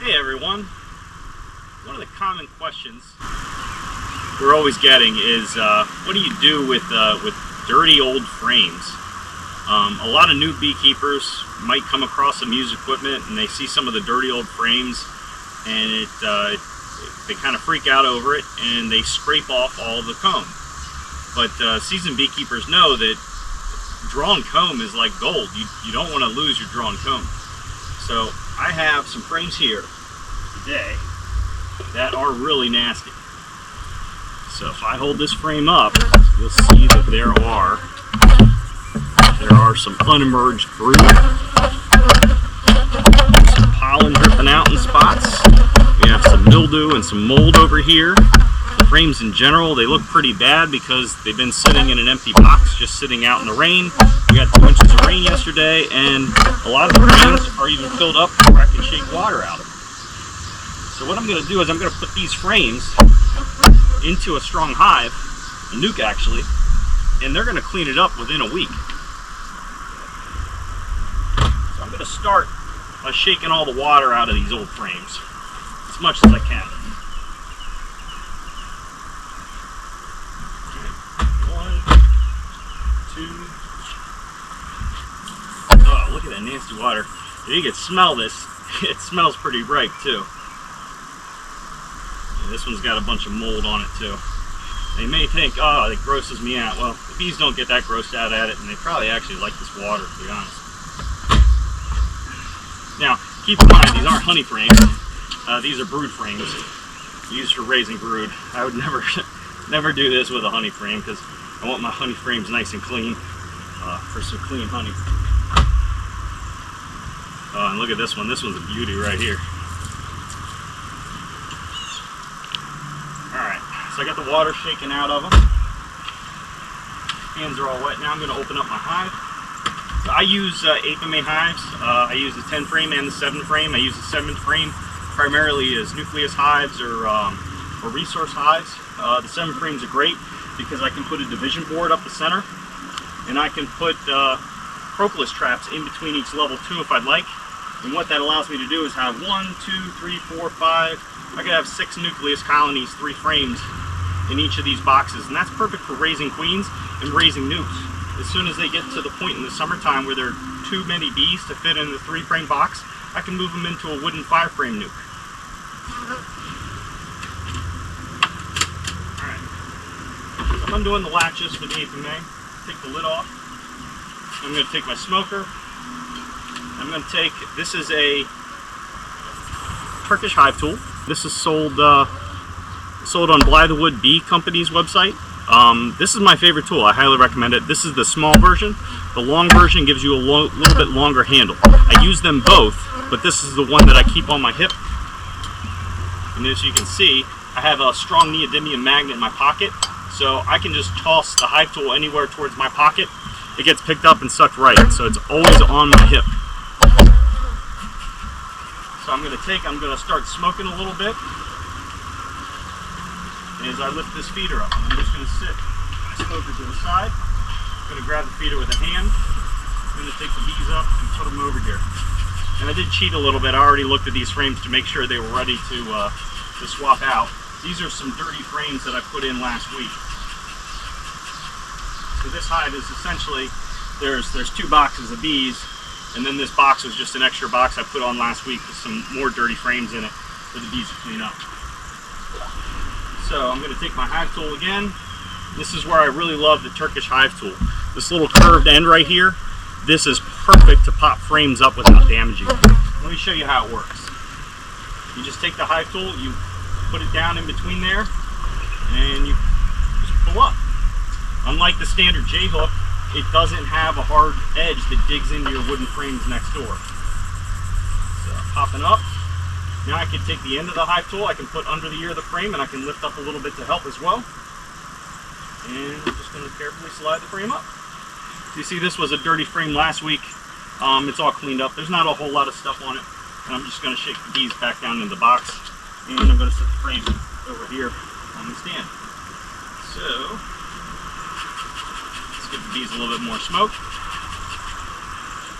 Hey everyone, one of the common questions we're always getting is what do you do with dirty old frames? A lot of new beekeepers might come across some used equipment and they see some of the dirty old frames and they kind of freak out over it and they scrape off all the comb. But seasoned beekeepers know that drawn comb is like gold. You don't want to lose your drawn comb. So I have some frames here today that are really nasty. So if I hold this frame up, you'll see that there are some unemerged brood, some pollen dripping out in spots. We have some mildew and some mold over here. The frames in general, they look pretty bad because they've been sitting in an empty box, just sitting out in the rain. We got 2 inches of rain yesterday, and a lot of the frames are even filled up where I can shake water out of them. So what I'm going to do is I'm going to put these frames into a strong hive, a nuke actually, and they're going to clean it up within a week. So I'm going to start by shaking all the water out of these old frames as much as I can. One, two. Oh, look at that nasty water. If you can smell this, it smells pretty ripe too. This one's got a bunch of mold on it too. They may think, oh, it grosses me out. Well, the bees don't get that grossed out at it, and they probably actually like this water, to be honest. Now, keep in mind, these aren't honey frames. These are brood frames used for raising brood. I would never do this with a honey frame because I want my honey frames nice and clean for some clean honey. Oh, and look at this one. This one's a beauty right here. So I got the water shaken out of them. Hands are all wet now. I'm going to open up my hive. So I use Apame hives. I use the 10 frame and the 7 frame. I use the 7 frame primarily as nucleus hives or resource hives. The 7 frames are great because I can put a division board up the center, and I can put propolis traps in between each level too if I'd like. And what that allows me to do is have 1, 2, 3, 4, 5. I could have 6 nucleus colonies, 3 frames in each of these boxes, and that's perfect for raising queens and raising nukes. As soon as they get to the point in the summertime where there are too many bees to fit in the 3-frame box, I can move them into a wooden 5-frame nuke. Alright, so I'm undoing the latches for the Apame. Take the lid off. I'm going to take my smoker. I'm going to take, this is a Turkish hive tool. This is sold on Blythewood Bee Company's website. This is my favorite tool. I highly recommend it. This is the small version. The long version gives you a little bit longer handle. I use them both, but this is the one that I keep on my hip. And as you can see, I have a strong neodymium magnet in my pocket, so I can just toss the hive tool anywhere towards my pocket. It gets picked up and sucked right, so it's always on my hip. So I'm going to start smoking a little bit. And as I lift this feeder up, I'm just going to sit my smoker to the side. I'm going to grab the feeder with a hand. I'm going to take the bees up and put them over here. And I did cheat a little bit. I already looked at these frames to make sure they were ready to swap out. These are some dirty frames that I put in last week. So this hive is essentially, there's 2 boxes of bees, and then this box was just an extra box I put on last week with some more dirty frames in it for the bees to clean up. So I'm going to take my hive tool again. This is where I really love the Turkish hive tool. This little curved end right here, this is perfect to pop frames up without damaging them. Let me show you how it works. You just take the hive tool, you put it down in between there, and you just pull up. Unlike the standard J-hook, it doesn't have a hard edge that digs into your wooden frames next door. So popping up. Now I can take the end of the hive tool, I can put under the ear of the frame, and I can lift up a little bit to help as well. And I'm just going to carefully slide the frame up. You see, this was a dirty frame last week. It's all cleaned up. There's not a whole lot of stuff on it. And I'm just going to shake the bees back down in the box. And I'm going to set the frame over here on the stand. So, let's give the bees a little bit more smoke.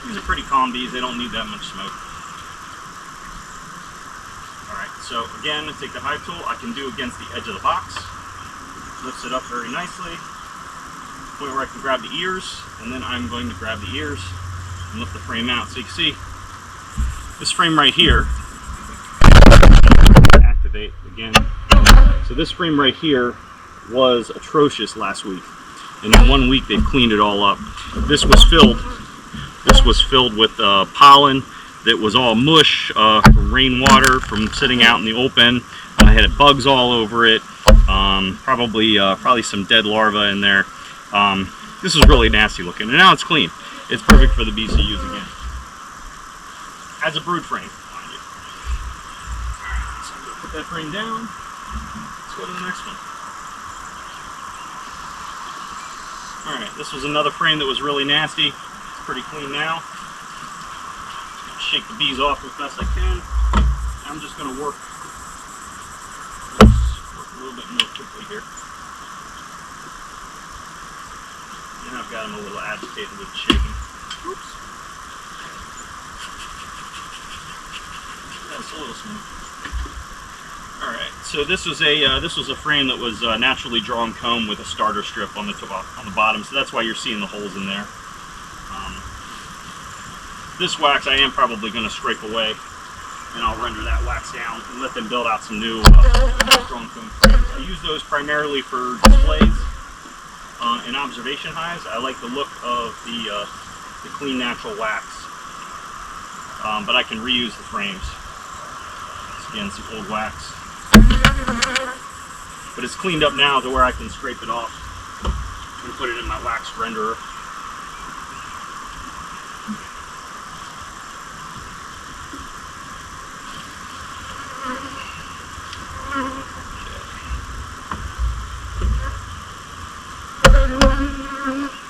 These are pretty calm bees. They don't need that much smoke. So again, I take the hive tool, I can do against the edge of the box, lifts it up very nicely, point where I can grab the ears, and then I'm going to grab the ears and lift the frame out. So you can see this frame right here, activate again. So this frame right here was atrocious last week, and in 1 week they've cleaned it all up. This was filled with pollen that was all mush from rainwater, from sitting out in the open. I had bugs all over it, probably some dead larvae in there. This is really nasty looking, and now it's clean. It's perfect for the bees to use again. As a brood frame, mind you. So I'm gonna put that frame down. Let's go to the next one. Alright, this was another frame that was really nasty. It's pretty clean now. Shake the bees off as best I can. I'm just going to work a little bit more quickly here. And I've got them a little agitated with shaking. Oops. That's a little smooth. Alright, so this was a frame that was naturally drawn comb with a starter strip on the bottom, so that's why you're seeing the holes in there. This wax I am probably going to scrape away, and I'll render that wax down and let them build out some new drawn comb frames. I use those primarily for displays in observation hives. I like the look of the clean natural wax, but I can reuse the frames. Again, some old wax. But it's cleaned up now to where I can scrape it off and put it in my wax renderer.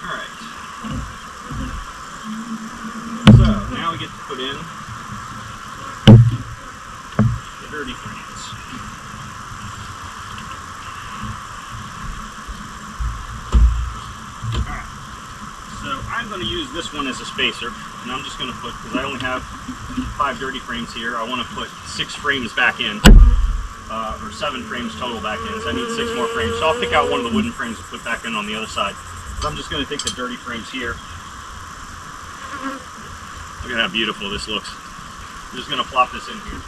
Alright. So, now we get to put in the dirty frames. I'm going to use this one as a spacer, and I'm just going to put, because I only have 5 dirty frames here, I want to put 6 frames back in, or 7 frames total back in, so I need 6 more frames. So I'll pick out one of the wooden frames and put back in on the other side. So I'm just going to take the dirty frames here. Look at how beautiful this looks. I'm just going to plop this in here.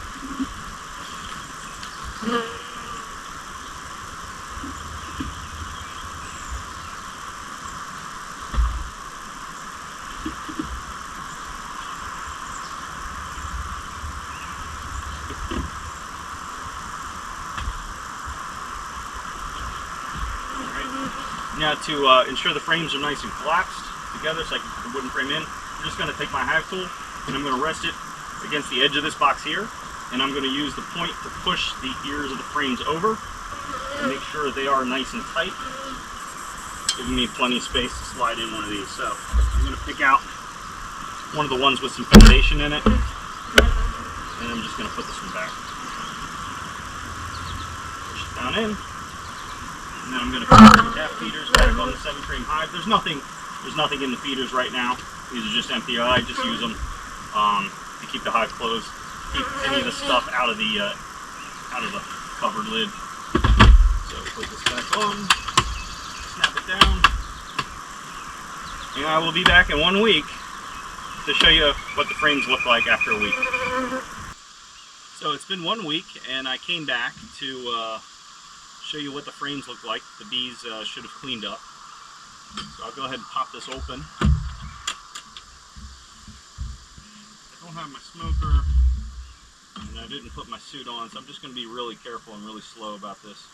Now to ensure the frames are nice and collapsed together so I can put the wooden frame in, I'm just going to take my hive tool and I'm going to rest it against the edge of this box here, and I'm going to use the point to push the ears of the frames over and make sure they are nice and tight, giving me plenty of space to slide in one of these. So I'm going to pick out one of the ones with some foundation in it, and I'm just going to put this one back. Push it down in. And then I'm going to put the calf feeders back on the 7-frame hive. There's nothing in the feeders right now. These are just empty. I just use them to keep the hive closed, keep any of the stuff out of the covered lid. So put this back on, snap it down, and I will be back in 1 week to show you what the frames look like after a week. So it's been 1 week, and I came back to show you what the frames look like. The bees should have cleaned up. So I'll go ahead and pop this open. I don't have my smoker, and I didn't put my suit on, so I'm just going to be really careful and really slow about this.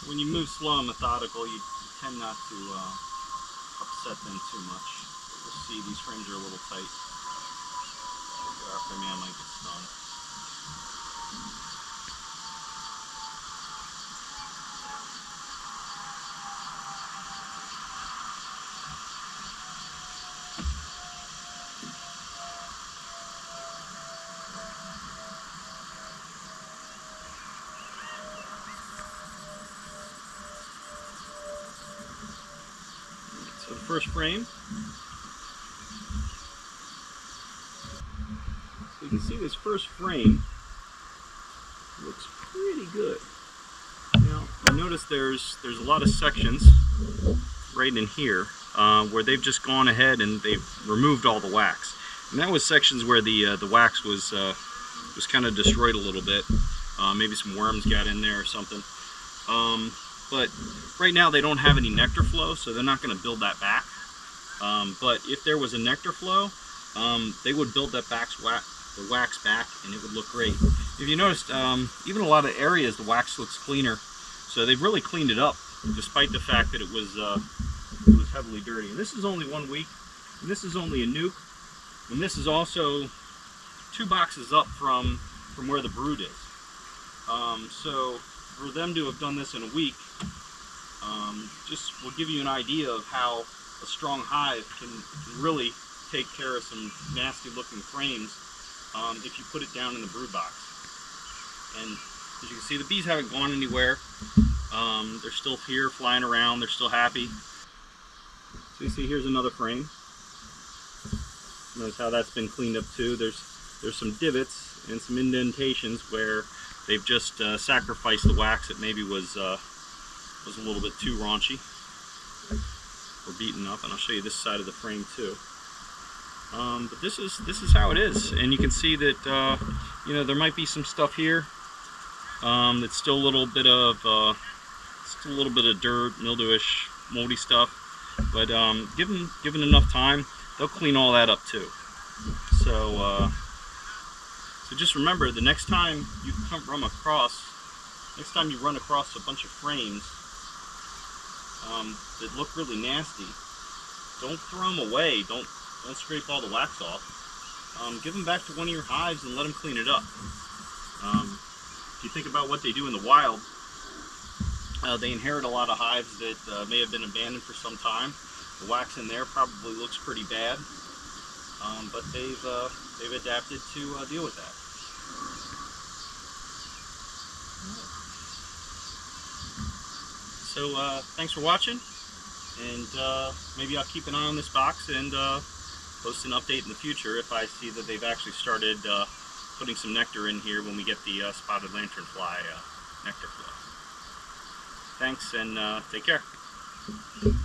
When you move slow and methodical, you tend not to upset them too much. You'll see these frames are a little tight. After me, I might get stung. first frame. So you can see this first frame looks pretty good. Now, I notice there's a lot of sections right in here where they've just gone ahead and they've removed all the wax. And that was sections where the wax was kind of destroyed a little bit. Maybe some worms got in there or something. But right now they don't have any nectar flow, so they're not going to build that back. But if there was a nectar flow, they would build that the wax back, and it would look great. If you noticed, even a lot of areas the wax looks cleaner, so they've really cleaned it up, despite the fact that it was heavily dirty. And this is only 1 week, and this is only a nuke, and this is also 2 boxes up from where the brood is. So for them to have done this in a week, just will give you an idea of how a strong hive can really take care of some nasty looking frames if you put it down in the brood box. And as you can see, the bees haven't gone anywhere. They're still here flying around, they're still happy. So you see, here's another frame. Notice how that's been cleaned up too. There's some divots and some indentations where they've just sacrificed the wax that maybe was a little bit too raunchy or beaten up. And I'll show you this side of the frame too. But this is how it is, and you can see that you know, there might be some stuff here that's still a little bit of dirt, mildewish, moldy stuff. But given enough time, they'll clean all that up too. So just remember, the next time you run across a bunch of frames that look really nasty, don't throw them away. Don't scrape all the wax off. Give them back to one of your hives and let them clean it up. If you think about what they do in the wild, they inherit a lot of hives that may have been abandoned for some time. The wax in there probably looks pretty bad, but they've adapted to deal with that. So thanks for watching, and maybe I'll keep an eye on this box and post an update in the future if I see that they've actually started putting some nectar in here when we get the spotted lanternfly nectar flow. Thanks, and take care.